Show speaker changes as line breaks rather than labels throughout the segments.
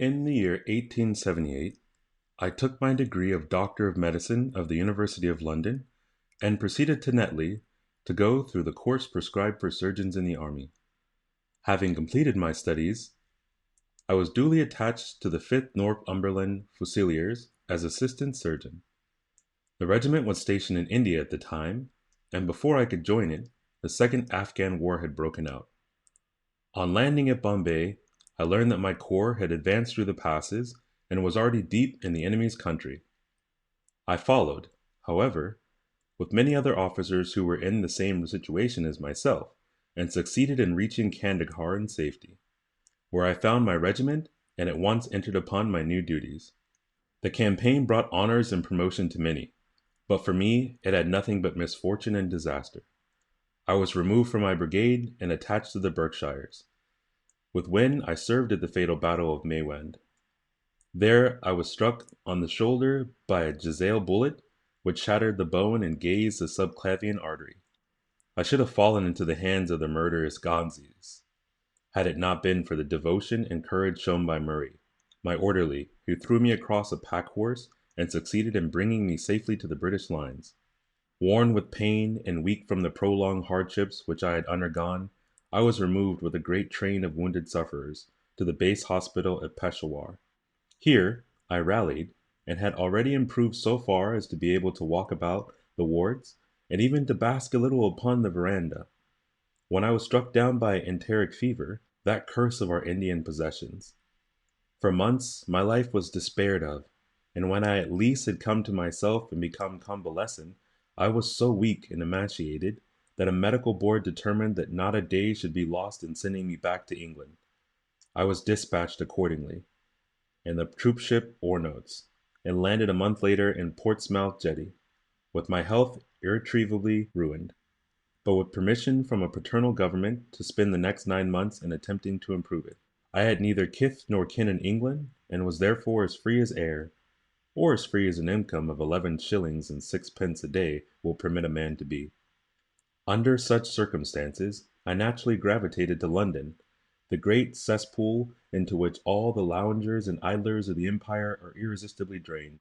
In the year 1878, I took my degree of Doctor of Medicine of the University of London and proceeded to Netley to go through the course prescribed for surgeons in the Army. Having completed my studies, I was duly attached to the 5th Northumberland Fusiliers as assistant surgeon. The regiment was stationed in India at the time, and before I could join it, the Second Afghan War had broken out. On landing at Bombay, I learned that my corps had advanced through the passes and was already deep in the enemy's country. I followed, however, with many other officers who were in the same situation as myself, and succeeded in reaching Kandahar in safety, where I found my regiment and at once entered upon my new duties. The campaign brought honors and promotion to many, but for me it had nothing but misfortune and disaster. I was removed from my brigade and attached to the Berkshires. With Wynne I served at the fatal battle of Maiwand. There I was struck on the shoulder by a jezail bullet, which shattered the bone and grazed the subclavian artery. I should have fallen into the hands of the murderous Gonzes, had it not been for the devotion and courage shown by Murray, my orderly, who threw me across a pack horse and succeeded in bringing me safely to the British lines. Worn with pain and weak from the prolonged hardships which I had undergone, I was removed with a great train of wounded sufferers to the base hospital at Peshawar. Here I rallied, and had already improved so far as to be able to walk about the wards, and even to bask a little upon the veranda, when I was struck down by enteric fever, that curse of our Indian possessions. For months my life was despaired of, and when I at least had come to myself and become convalescent, I was so weak and emaciated that a medical board determined that not a day should be lost in sending me back to England. I was dispatched accordingly, and the troop ship Ornotes, and landed a month later in Portsmouth Jetty, with my health irretrievably ruined, but with permission from a paternal government to spend the next 9 months in attempting to improve it. I had neither kith nor kin in England, and was therefore as free as air, or as free as an income of 11 shillings and sixpence a day will permit a man to be. Under such circumstances, I naturally gravitated to London, the great cesspool into which all the loungers and idlers of the empire are irresistibly drained.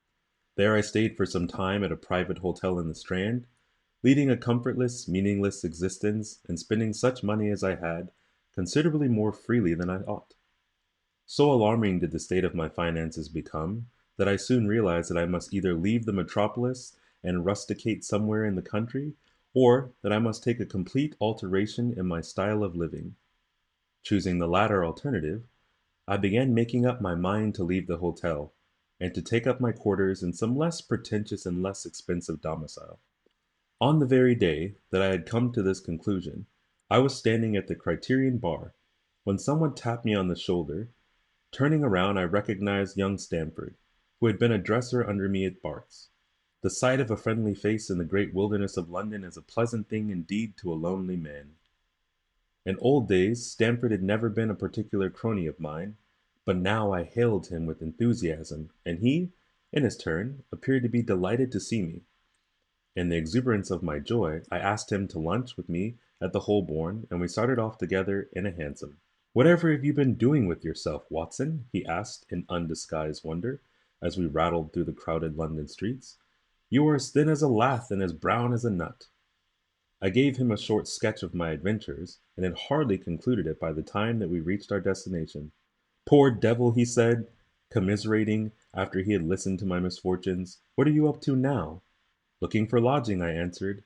There I stayed for some time at a private hotel in the Strand, leading a comfortless, meaningless existence, and spending such money as I had, considerably more freely than I ought. So alarming did the state of my finances become, that I soon realized that I must either leave the metropolis and rusticate somewhere in the country, or that I must take a complete alteration in my style of living. Choosing the latter alternative, I began making up my mind to leave the hotel, and to take up my quarters in some less pretentious and less expensive domicile. On the very day that I had come to this conclusion, I was standing at the Criterion bar, when someone tapped me on the shoulder. Turning around, I recognized young Stamford, who had been a dresser under me at Bart's. The sight of a friendly face in the great wilderness of London is a pleasant thing indeed to a lonely man. In old days, Stamford had never been a particular crony of mine, but now I hailed him with enthusiasm, and he, in his turn, appeared to be delighted to see me. In the exuberance of my joy, I asked him to lunch with me at the Holborn, and we started off together in a hansom. "Whatever have you been doing with yourself, Watson?" he asked in undisguised wonder, as we rattled through the crowded London streets. "You are as thin as a lath and as brown as a nut." I gave him a short sketch of my adventures, and had hardly concluded it by the time that we reached our destination. "Poor devil," he said, commiserating, after he had listened to my misfortunes. "What are you up to now?" "Looking for lodging," I answered,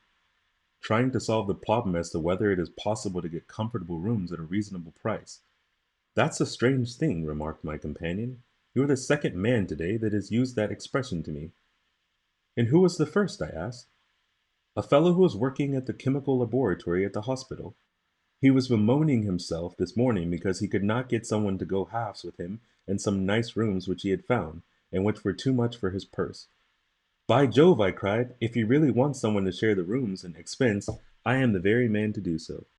trying to solve the problem as to whether it is possible to get comfortable rooms at a reasonable price. "That's a strange thing," remarked my companion. "You are the second man today that has used that expression to me." "And who was the first?" I asked. "A fellow who was working at the chemical laboratory at the hospital. He was bemoaning himself this morning because he could not get someone to go halves with him in some nice rooms which he had found, and which were too much for his purse. 'By Jove!' I cried, 'if he really wants someone to share the rooms and expense, I am the very man to do so.'